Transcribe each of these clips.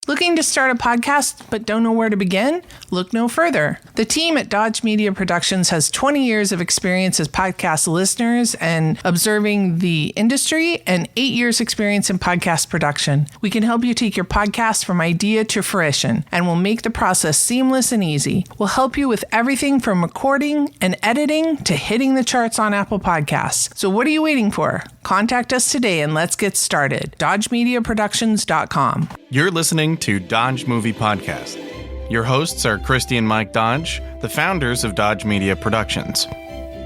Looking to start a podcast but don't know where to begin? Look no further. The team at Dodge Media Productions has 20 years of experience as podcast listeners and observing the industry and 8 years experience in podcast production. We can help you take your podcast from idea to fruition, and we'll make the process seamless and easy. We'll help you with everything from recording and editing to hitting the charts on Apple Podcasts. So what are you waiting for? Contact us today and let's get started. DodgeMediaProductions.com. You're listening to Dodge Movie Podcast. Your hosts are Christy and Mike Dodge, the founders of Dodge Media Productions.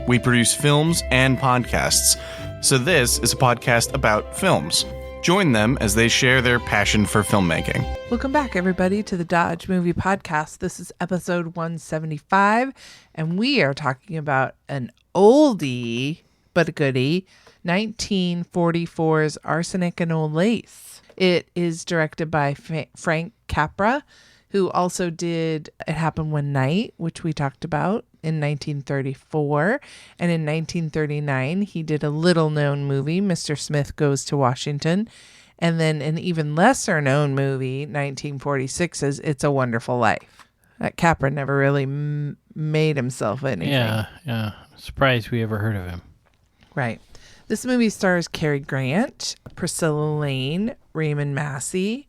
We produce films and podcasts, so this is a podcast about films. Join them as they share their passion for filmmaking. Welcome back, everybody, to the Dodge Movie Podcast. This is episode 175, and we are talking about an oldie but a goodie, 1944's Arsenic and Old Lace. It is directed by Frank Capra, who also did It Happened One Night, which we talked about in 1934. And in 1939, he did a little-known movie, Mr. Smith Goes to Washington. And then an even lesser-known movie, 1946's It's a Wonderful Life. That Capra never really made himself anything. Yeah. Surprised we ever heard of him. Right. This movie stars Cary Grant, Priscilla Lane, Raymond Massey,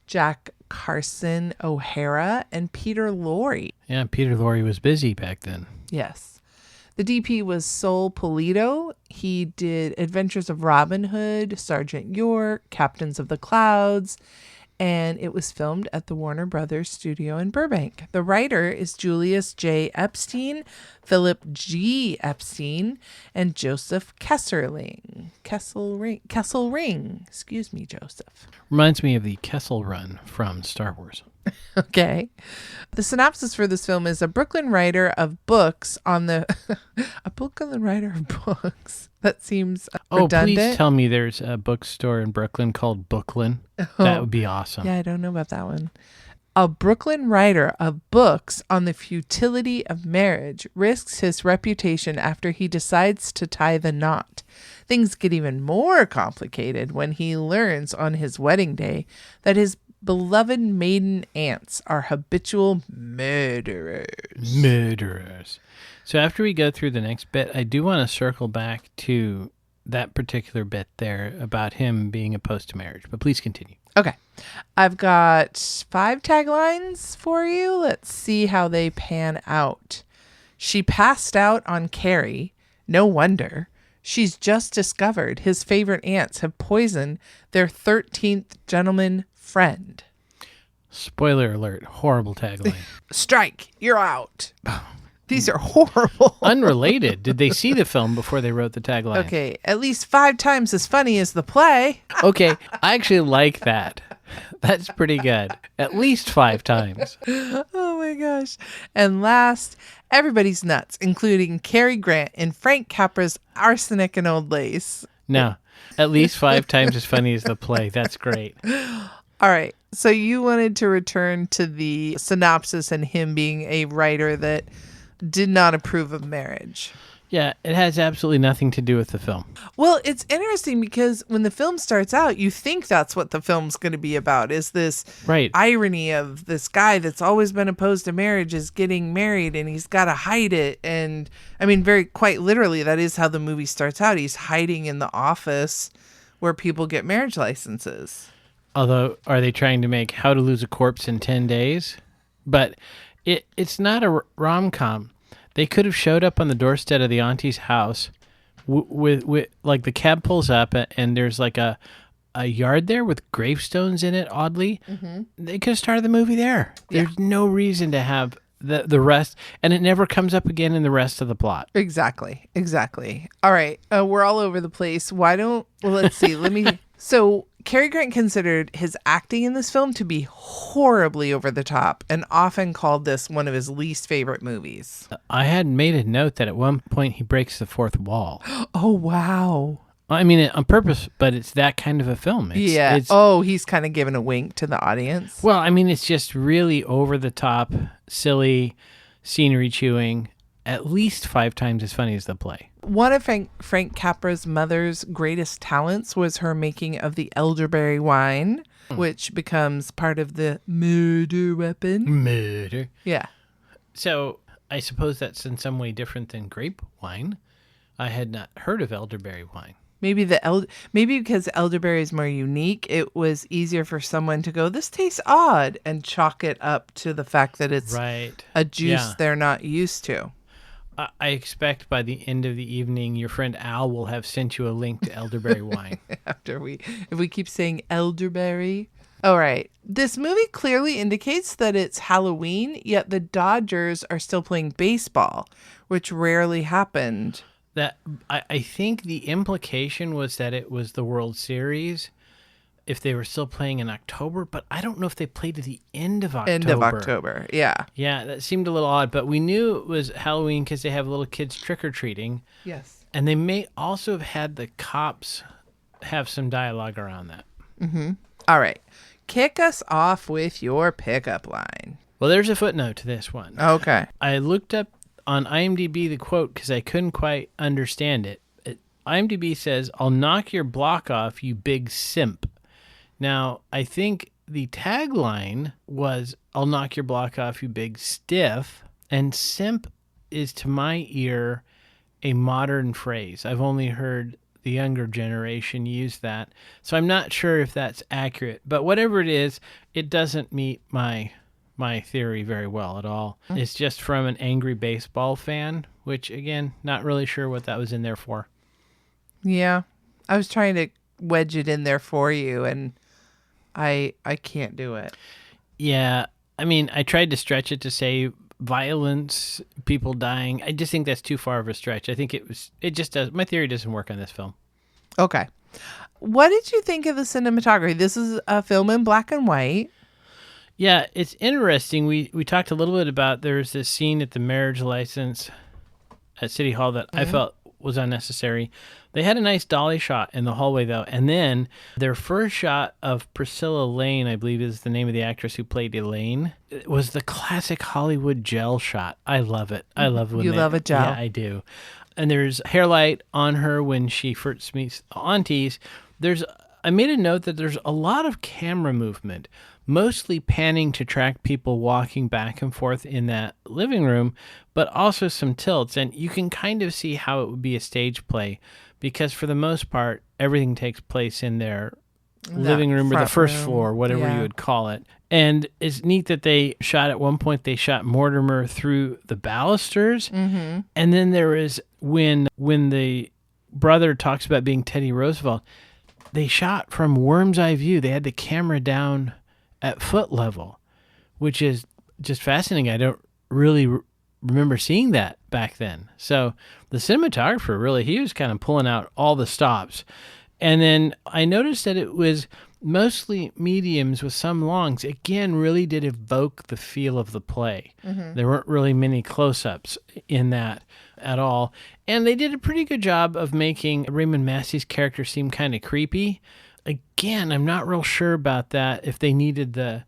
Jack Carson O'Hara, and Peter Lorre. Yeah, Peter Lorre was busy back then. Yes. The DP was Sol Polito. He did Adventures of Robin Hood, Sergeant York, Captains of the Clouds, and it was filmed at the Warner Brothers studio in Burbank. The writer is Julius J. Epstein, Philip G. Epstein, and Joseph Kesselring. Excuse me, Joseph. Reminds me of the Kessel Run from Star Wars. Okay. The synopsis for this film is a Brooklyn writer of books on the... a Brooklyn writer of books? That seems redundant. Please tell me there's a bookstore in Brooklyn called Brooklyn. That would be awesome. Yeah, I don't know about that one. A Brooklyn writer of books on the futility of marriage risks his reputation after he decides to tie the knot. Things get even more complicated when he learns on his wedding day that his beloved maiden aunts are habitual murderers. So after we go through the next bit, I do want to circle back to that particular bit there about him being opposed to marriage. But please continue. Okay. I've got 5 taglines for you. Let's see how they pan out. She passed out on Carrie. No wonder. She's just discovered his favorite aunts have poisoned their 13th gentleman friend. Spoiler alert. Horrible tagline. Strike. You're out. These are horrible. Unrelated. Did they see the film before they wrote the tagline? Okay. At least 5 times as funny as the play. Okay. I actually like that. That's pretty good. At least 5 times. Oh my gosh. And last, everybody's nuts, including Cary Grant in Frank Capra's Arsenic and Old Lace. No. At least 5 times as funny as the play. That's great. All right. So you wanted to return to the synopsis and him being a writer that did not approve of marriage. Yeah, it has absolutely nothing to do with the film. Well, it's interesting because when the film starts out, you think that's what the film's going to be about, is this irony of this guy that's always been opposed to marriage is getting married and he's got to hide it. And I mean, quite literally, that is how the movie starts out. He's hiding in the office where people get marriage licenses. Although, are they trying to make How to Lose a Corpse in 10 Days? But it's not a rom-com. They could have showed up on the doorstep of the auntie's house with like the cab pulls up and there's like a yard there with gravestones in it, oddly. Mm-hmm. They could have started the movie there. Yeah. There's no reason to have the rest, and it never comes up again in the rest of the plot. Exactly. All right. We're all over the place. Let's see. So Cary Grant considered his acting in this film to be horribly over the top and often called this one of his least favorite movies. I had made a note that at one point he breaks the fourth wall. Oh, wow. I mean, on purpose, but it's that kind of a film. He's kind of giving a wink to the audience. Well, I mean, it's just really over the top, silly, scenery chewing, at least 5 times as funny as the play. One of Frank Capra's mother's greatest talents was her making of the elderberry wine. which becomes part of the murder weapon. Murder. Yeah. So I suppose that's in some way different than grape wine. I had not heard of elderberry wine. Maybe because elderberry is more unique, it was easier for someone to go, this tastes odd, and chalk it up to the fact that it's right. a juice they're not used to. I expect by the end of the evening, your friend Al will have sent you a link to elderberry wine. If we keep saying elderberry. All right. This movie clearly indicates that it's Halloween, yet the Dodgers are still playing baseball, which rarely happened. That I think the implication was that it was the World Series if they were still playing in October, but I don't know if they played to the end of October. End of October, yeah. Yeah, that seemed a little odd, but we knew it was Halloween because they have little kids trick-or-treating. Yes. And they may also have had the cops have some dialogue around that. Mm-hmm. All right. Kick us off with your pickup line. Well, there's a footnote to this one. Okay. I looked up on IMDb the quote because I couldn't quite understand it. IMDb says, "I'll knock your block off, you big simp." Now, I think the tagline was, "I'll knock your block off, you big stiff." And simp is, to my ear, a modern phrase. I've only heard the younger generation use that. So I'm not sure if that's accurate. But whatever it is, it doesn't meet my theory very well at all. It's just from an angry baseball fan, which, again, not really sure what that was in there for. Yeah. I was trying to wedge it in there for you, and I can't do it. Yeah. I mean, I tried to stretch it to say violence, people dying. I just think that's too far of a stretch. I think it just does. My theory doesn't work on this film. Okay. What did you think of the cinematography? This is a film in black and white. Yeah, it's interesting. We talked a little bit about there's this scene at the marriage license at City Hall that I felt was unnecessary. They had a nice dolly shot in the hallway, though. And then their first shot of Priscilla Lane, I believe is the name of the actress who played Elaine, it was the classic Hollywood gel shot. I love it. I love when You love a gel? Yeah, I do. And there's hair light on her when she first meets the aunties. I made a note that there's a lot of camera movement, mostly panning to track people walking back and forth in that living room, but also some tilts. And you can kind of see how it would be a stage play because for the most part, everything takes place in their living room or the first floor, whatever you would call it. And it's neat that they shot at one point, they shot Mortimer through the balusters. Mm-hmm. And then there is when the brother talks about being Teddy Roosevelt, they shot from worm's eye view. They had the camera down at foot level, which is just fascinating. I don't really remember seeing that back then. So the cinematographer, really, he was kind of pulling out all the stops. And then I noticed that it was mostly mediums with some longs. Again, really did evoke the feel of the play. Mm-hmm. There weren't really many close-ups in that at all. And they did a pretty good job of making Raymond Massey's character seem kind of creepy. Again, I'm not real sure about that, if they needed the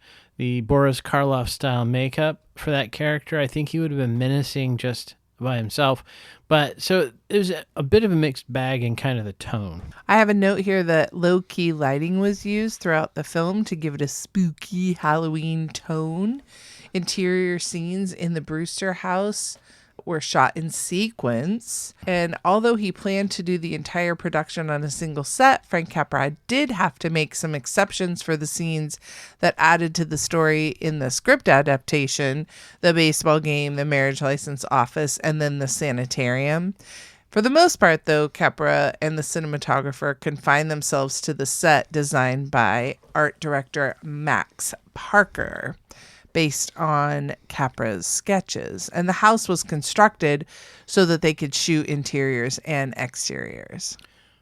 Boris Karloff style makeup for that character. I think he would have been menacing just by himself. But so it was a bit of a mixed bag in kind of the tone. I have a note here that low-key lighting was used throughout the film to give it a spooky Halloween tone. Interior scenes in the Brewster house were shot in sequence. And although he planned to do the entire production on a single set, Frank Capra did have to make some exceptions for the scenes that added to the story in the script adaptation, the baseball game, the marriage license office, and then the sanitarium. For the most part, though, Capra and the cinematographer confined themselves to the set designed by art director Max Parker, based on Capra's sketches. And the house was constructed so that they could shoot interiors and exteriors.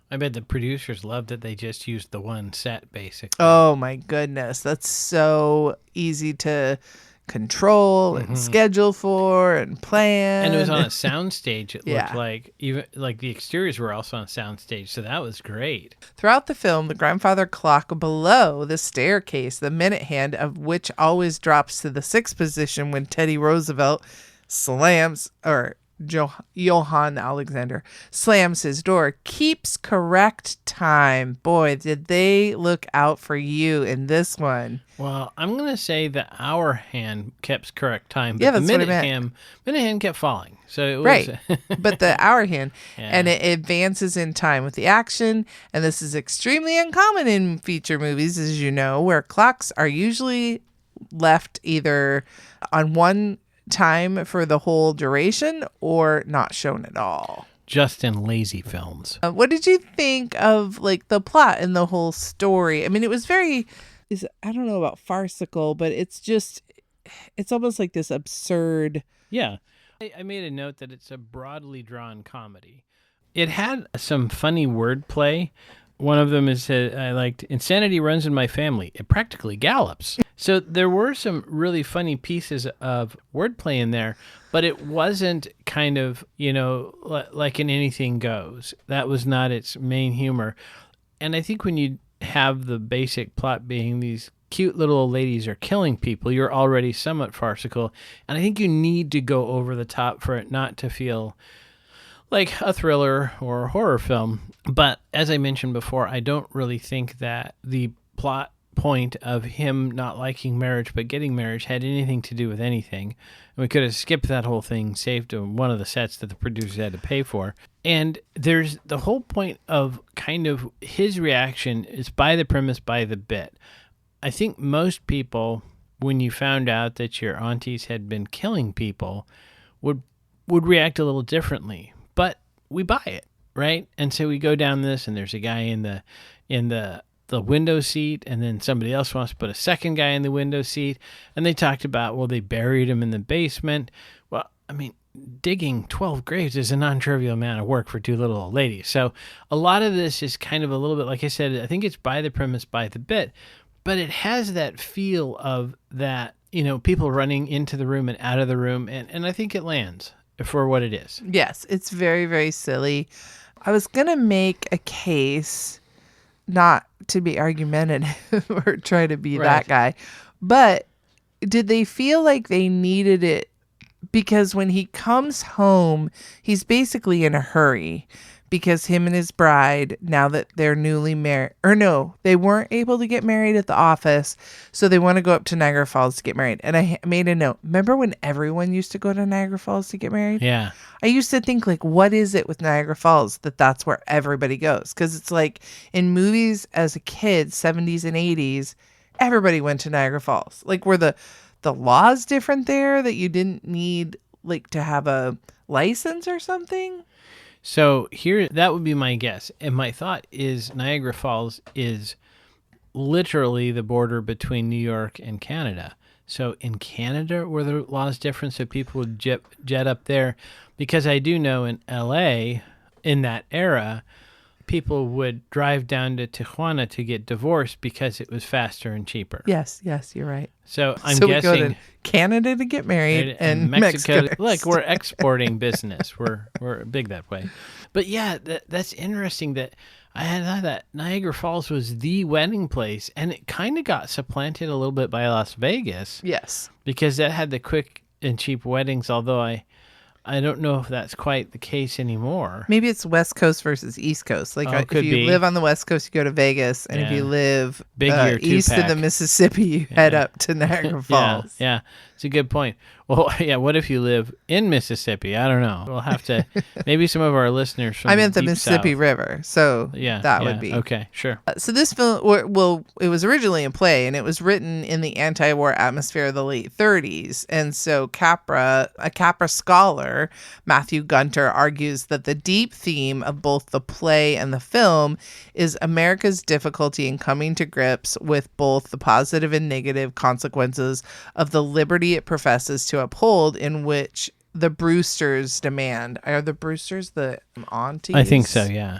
I bet the producers loved that they just used the one set, basically. Oh, my goodness. That's so easy to control and schedule for and plan. And it was on a soundstage, it Yeah. looked like. Even like the exteriors were also on a soundstage, so that was great. Throughout the film, the grandfather clock below the staircase, the minute hand of which always drops to the 6th position when Teddy Roosevelt slams or Johann Alexander slams his door, keeps correct time. Boy, did they look out for you in this one. Well, I'm going to say the hour hand kept correct time, but Yeah, the that's what I minute hand kept falling. So it was Right. But the hour hand, Yeah. and it advances in time with the action. And this is extremely uncommon in feature movies, as you know, where clocks are usually left either on one time for the whole duration or not shown at all. just in lazy films. What did you think of like the plot and the whole story? I mean, it was very, I don't know about farcical, but it's almost like this absurd. Yeah. I made a note that it's a broadly drawn comedy. It had some funny wordplay. One of them is I liked, insanity runs in my family. It practically gallops. So there were some really funny pieces of wordplay in there, but it wasn't kind of, like in Anything Goes. That was not its main humor. And I think when you have the basic plot being these cute little old ladies are killing people, you're already somewhat farcical. And I think you need to go over the top for it not to feel like a thriller or a horror film. But as I mentioned before, I don't really think that the plot point of him not liking marriage but getting marriage had anything to do with anything. And we could have skipped that whole thing, saved one of the sets that the producers had to pay for. And there's the whole point of kind of his reaction is by the premise, by the bit. I think most people, when you found out that your aunties had been killing people, would react a little differently. But we buy it, right? And so we go down this, and there's a guy in the window seat, and then somebody else wants to put a second guy in the window seat, and they talked about, well, they buried him in the basement. Well, I mean, digging 12 graves is a non-trivial amount of work for two little old ladies. So a lot of this is kind of a little bit, like I said, I think it's by the premise, by the bit, but it has that feel of that, people running into the room and out of the room, and I think it lands for what it is. Yes, it's very, very silly. I was going to make a case, not to be argumentative or try to be that guy, but did they feel like they needed it? Because when he comes home, he's basically in a hurry because him and his bride, now that they're newly married, or no, they weren't able to get married at the office, so they want to go up to Niagara Falls to get married. And I made a note. Remember when everyone used to go to Niagara Falls to get married? Yeah. I used to think, like, what is it with Niagara Falls that's where everybody goes? Because it's like in movies as a kid, 70s and 80s, everybody went to Niagara Falls. Like, were the laws different there that you didn't need, like, to have a license or something? So here, that would be my guess. And my thought is Niagara Falls is literally the border between New York and Canada. So in Canada, were the laws different so people would jet up there? Because I do know in LA, in that era, people would drive down to Tijuana to get divorced because it was faster and cheaper. Yes, you're right. So I'm so guessing we go to Canada to get married and Mexico. Look, we're exporting business. We're big that way. But yeah, that's interesting that I had thought that Niagara Falls was the wedding place, and it kind of got supplanted a little bit by Las Vegas. Yes. Because that had the quick and cheap weddings, although I don't know if that's quite the case anymore. Maybe it's West Coast versus East Coast. Like if you live on the West Coast, you go to Vegas, and if you live east of the Mississippi, you head up to Niagara Falls. Yeah, it's a good point. Well, yeah, what if you live in Mississippi? I don't know. We'll have to, maybe some of our listeners from I meant the deep Mississippi South. River, so that would be. Okay, sure. So this film, it was originally a play, and it was written in the anti-war atmosphere of the late 30s. And so a Capra scholar, Matthew Gunter, argues that the deep theme of both the play and the film is America's difficulty in coming to grips with both the positive and negative consequences of the liberty it professes to uphold, in which the Brewsters demand. Are the Brewsters the aunties? I think so, yeah.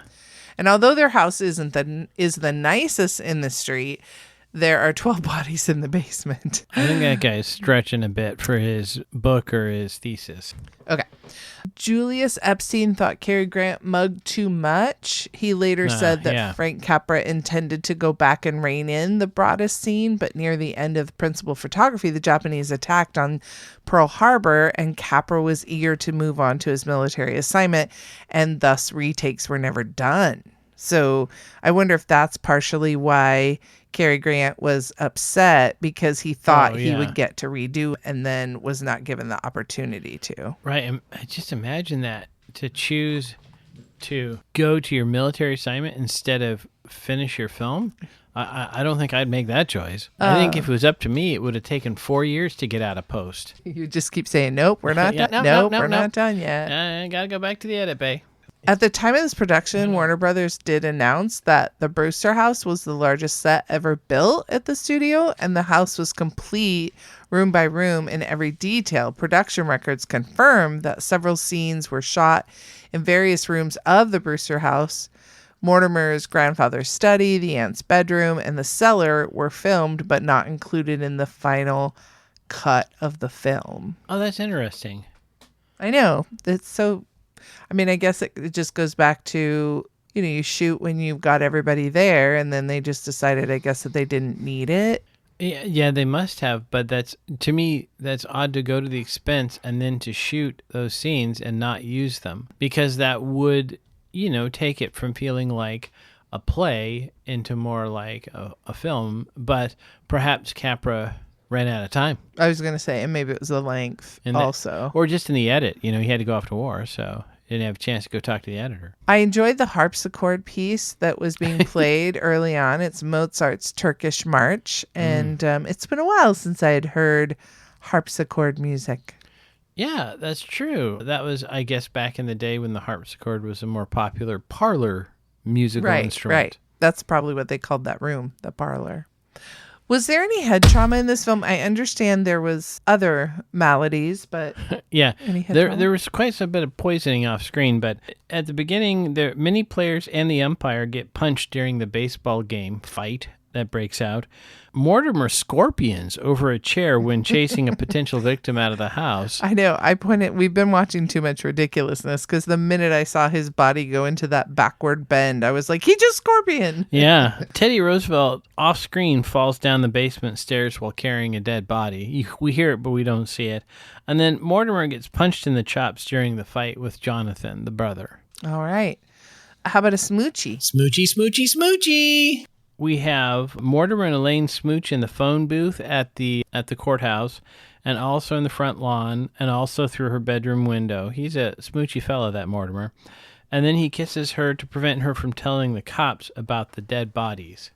And although their house is the nicest in the street, there are 12 bodies in the basement. I think that guy's stretching a bit for his book or his thesis. Okay. Julius Epstein thought Cary Grant mugged too much. He later said that Frank Capra intended to go back and rein in the broadest scene, but near the end of principal photography, the Japanese attacked on Pearl Harbor, and Capra was eager to move on to his military assignment, and thus retakes were never done. So I wonder if that's partially why Cary Grant was upset, because he thought he would get to redo and then was not given the opportunity to. Right. And just imagine that, to choose to go to your military assignment instead of finish your film. I don't think I'd make that choice. I think if it was up to me, it would have taken 4 years to get out of post. You just keep saying, nope, we're not done. Nope, we're not done yet. I got to go back to the edit bay. At the time of this production, Warner Brothers did announce that the Brewster house was the largest set ever built at the studio, and the house was complete room by room in every detail. Production records confirm that several scenes were shot in various rooms of the Brewster house. Mortimer's grandfather's study, the aunt's bedroom, and the cellar were filmed but not included in the final cut of the film. Oh, that's interesting. I know. It's so... I mean, I guess it just goes back to, you shoot when you've got everybody there, and then they just decided, I guess, that they didn't need it. Yeah, they must have, but to me, that's odd to go to the expense and then to shoot those scenes and not use them, because that would, take it from feeling like a play into more like a film, but perhaps Capra ran out of time. I was going to say, and maybe it was the length also. Or just in the edit, he had to go off to war, so he didn't have a chance to go talk to the editor. I enjoyed the harpsichord piece that was being played early on. It's Mozart's Turkish March, and it's been a while since I had heard harpsichord music. Yeah, that's true. That was, I guess, back in the day when the harpsichord was a more popular parlor musical instrument. Right. That's probably what they called that room, the parlor. Was there any head trauma in this film? I understand there was other maladies, but yeah, there was quite some bit of poisoning off screen. But at the beginning, many players and the umpire get punched during the baseball game fight that breaks out. Mortimer scorpions over a chair when chasing a potential victim out of the house. I know. We've been watching too much ridiculousness, because the minute I saw his body go into that backward bend, I was like, he just scorpion. Yeah. Teddy Roosevelt off screen falls down the basement stairs while carrying a dead body. We hear it, but we don't see it. And then Mortimer gets punched in the chops during the fight with Jonathan, the brother. All right. How about a smoochie? Smoochie, smoochie, smoochie. We have Mortimer and Elaine smooch in the phone booth at the courthouse, and also in the front lawn, and also through her bedroom window. He's a smoochy fella, that Mortimer. And then he kisses her to prevent her from telling the cops about the dead bodies.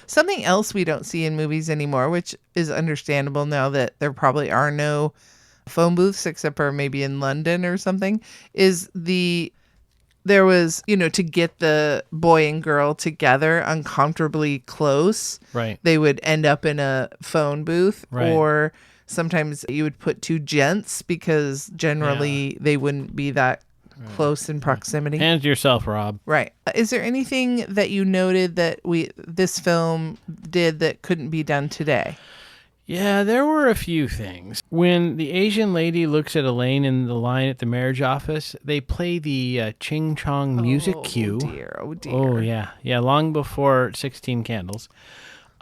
Something else we don't see in movies anymore, which is understandable now that there probably are no phone booths except for maybe in London or something, is there was, to get the boy and girl together uncomfortably close. Right. They would end up in a phone booth, right. Or sometimes you would put two gents, because generally they wouldn't be that close in proximity. Hands to yourself, Rob. Right. Is there anything that you noted that this film did that couldn't be done today? Yeah, there were a few things. When the Asian lady looks at Elaine in the line at the marriage office, they play the Ching Chong music cue. Oh, dear. Oh, yeah. Yeah, long before 16 Candles.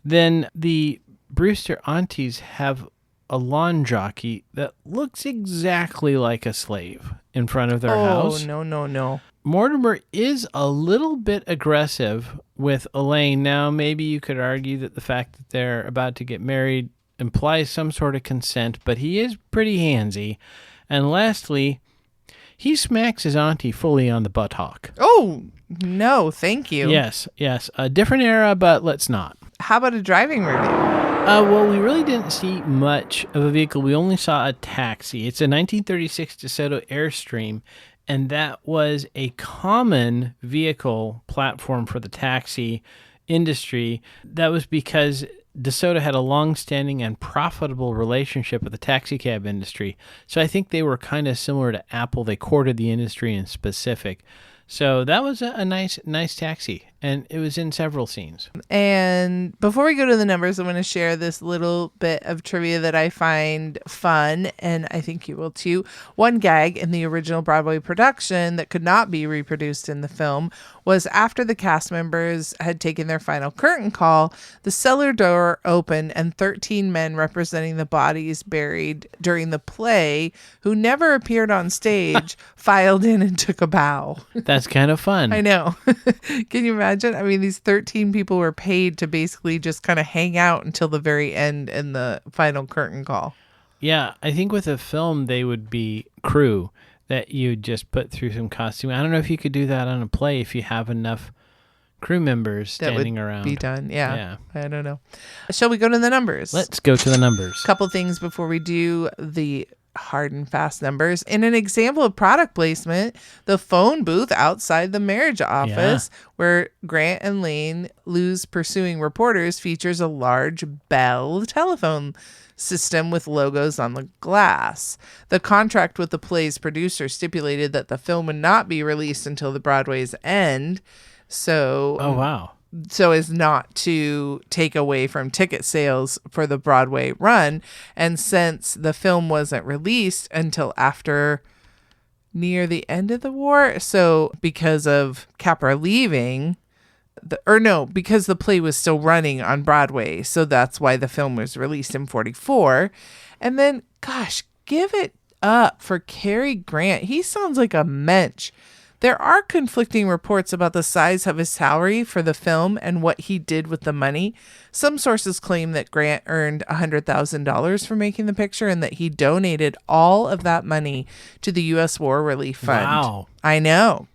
Then the Brewster aunties have a lawn jockey that looks exactly like a slave in front of their house. Oh, no. Mortimer is a little bit aggressive with Elaine. Now, maybe you could argue that the fact that they're about to get married implies some sort of consent, but he is pretty handsy. And lastly, he smacks his auntie fully on the buttock. Oh, no, thank you. Yes. A different era, but let's not. How about a driving review? Well, we really didn't see much of a vehicle. We only saw a taxi. It's a 1936 DeSoto Airstream, and that was a common vehicle platform for the taxi industry. That was because DeSoto had a long-standing and profitable relationship with the taxicab industry. So I think they were kind of similar to Apple. They courted the industry in specific. So that was a nice taxi. and it was in several scenes. And before we go to the numbers, I'm going to share this little bit of trivia that I find fun, and I think you will too. One gag in the original Broadway production that could not be reproduced in the film was after the cast members had taken their final curtain call, the cellar door opened and 13 men representing the bodies buried during the play, who never appeared on stage, filed in and took a bow. That's kind of fun. I know. Can you imagine? I mean, these 13 people were paid to basically just kind of hang out until the very end and the final curtain call. Yeah, I think with a film, they would be crew that you just put through some costume. I don't know if you could do that on a play if you have enough crew members standing that would around. Be done. Yeah. I don't know. Shall we go to the numbers? Let's go to the numbers. Couple things before we do the hard and fast numbers. In an example of product placement, the phone booth outside the marriage office where Grant and Lane lose pursuing reporters features a large Bell telephone system with logos on the glass. The contract with the play's producer stipulated that the film would not be released until the Broadway's end. So, oh, wow. So as not to take away from ticket sales for the Broadway run. And since the film wasn't released until after near the end of the war, so because of Capra leaving, because the play was still running on Broadway. So that's why the film was released in 1944. And then, gosh, give it up for Cary Grant. He sounds like a mensch. There are conflicting reports about the size of his salary for the film and what he did with the money. Some sources claim that Grant earned $100,000 for making the picture and that he donated all of that money to the U.S. War Relief Fund. Wow. I know.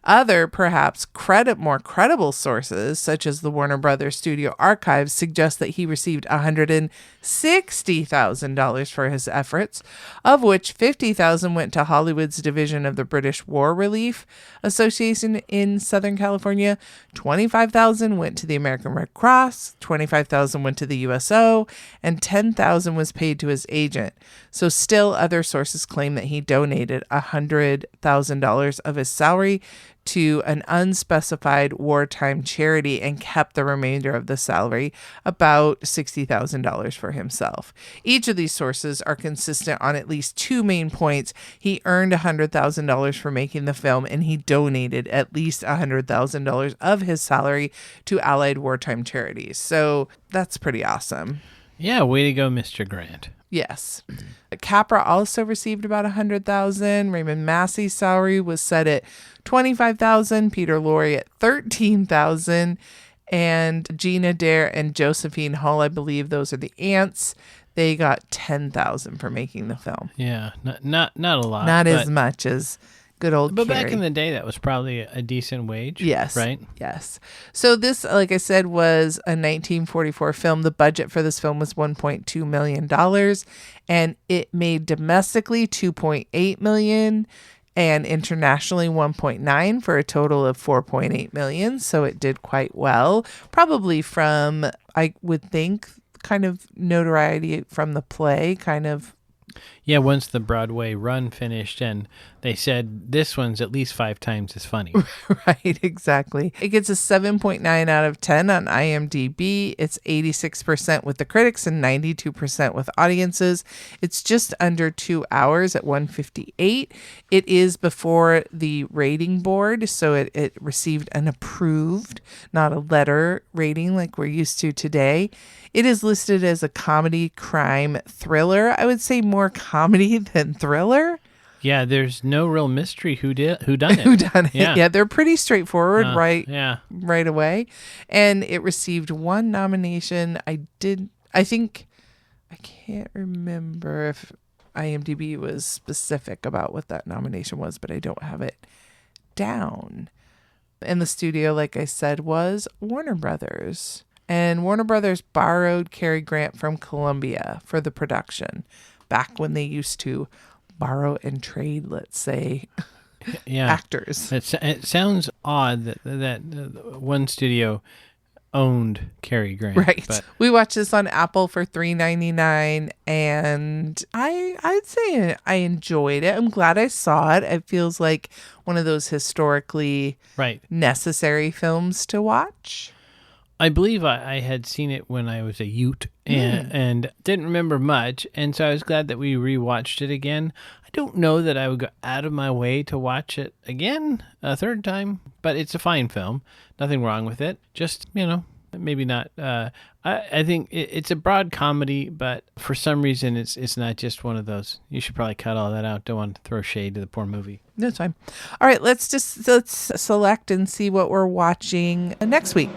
Other, perhaps more credible sources, such as the Warner Brothers Studio Archives, suggest that he received $160,000 for his efforts, of which $50,000 went to Hollywood's division of the British War Relief Association in Southern California, $25,000 went to the American Red Cross, $25,000 went to the USO, and $10,000 was paid to his agent. So still other sources claim that he donated $100,000 of his salary to an unspecified wartime charity and kept the remainder of the salary, about $60,000 for himself. Each of these sources are consistent on at least two main points. He earned $100,000 for making the film, and he donated at least $100,000 of his salary to Allied wartime charities. So that's pretty awesome. Yeah, way to go, Mr. Grant. Yes. Capra also received about $100,000. Raymond Massey's salary was set at $25,000. Peter Lorre at $13,000. And Gina Dare and Josephine Hull, I believe those are the aunts, they got $10,000 for making the film. Yeah, not a lot. Not as much as good old But Carrie. back in the day, that was probably a decent wage. Yes. Right? Yes. So this, like I said, was a 1944 film. The budget for this film was $1.2 million, and it made domestically $2.8 million and internationally 1.9 for a total of 4.8 million. So it did quite well, probably from, I would think, kind of notoriety from the play, kind of. Yeah, once the Broadway run finished and they said this one's at least 5 times as funny. Right, exactly. It gets a 7.9 out of 10 on IMDb. It's 86% with the critics and 92% with audiences. It's just under 2 hours at 1:58. It is before the rating board, so it received an approved, not a letter rating like we're used to today. It is listed as a comedy crime thriller. I would say more comedy than thriller. Yeah, there's no real mystery who done it. Who done it? Yeah. Yeah, they're pretty straightforward right away. And it received one nomination. I can't remember if IMDb was specific about what that nomination was, but I don't have it down. And the studio, like I said, was Warner Brothers. And Warner Brothers borrowed Cary Grant from Columbia for the production, back when they used to borrow and trade, let's say, actors. It sounds odd that one studio owned Cary Grant. Right. But We watched this on Apple for $3.99, and I'd say I enjoyed it. I'm glad I saw it. It feels like one of those historically right. necessary films to watch. I believe I had seen it when I was a Ute and didn't remember much. And so I was glad that we rewatched it again. I don't know that I would go out of my way to watch it again a third time, but it's a fine film. Nothing wrong with it. Just, maybe not. I think it's a broad comedy, but for some reason it's not just one of those. You should probably cut all that out. Don't want to throw shade to the poor movie. That's fine. All right, let's select and see what we're watching next week.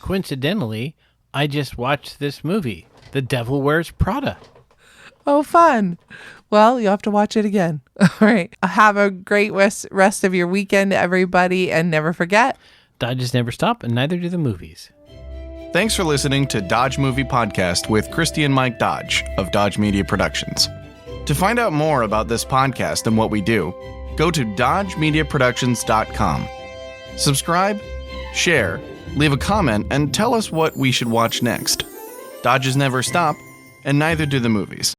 Coincidentally, I just watched this movie, The Devil Wears Prada. Oh, fun. Well, you'll have to watch it again. All right. Have a great rest of your weekend, everybody. And never forget, Dodges never stop, and neither do the movies. Thanks for listening to Dodge Movie Podcast with Christy and Mike Dodge of Dodge Media Productions. To find out more about this podcast and what we do, go to dodgemediaproductions.com. Subscribe, share, leave a comment, and tell us what we should watch next. Dodges never stop, and neither do the movies.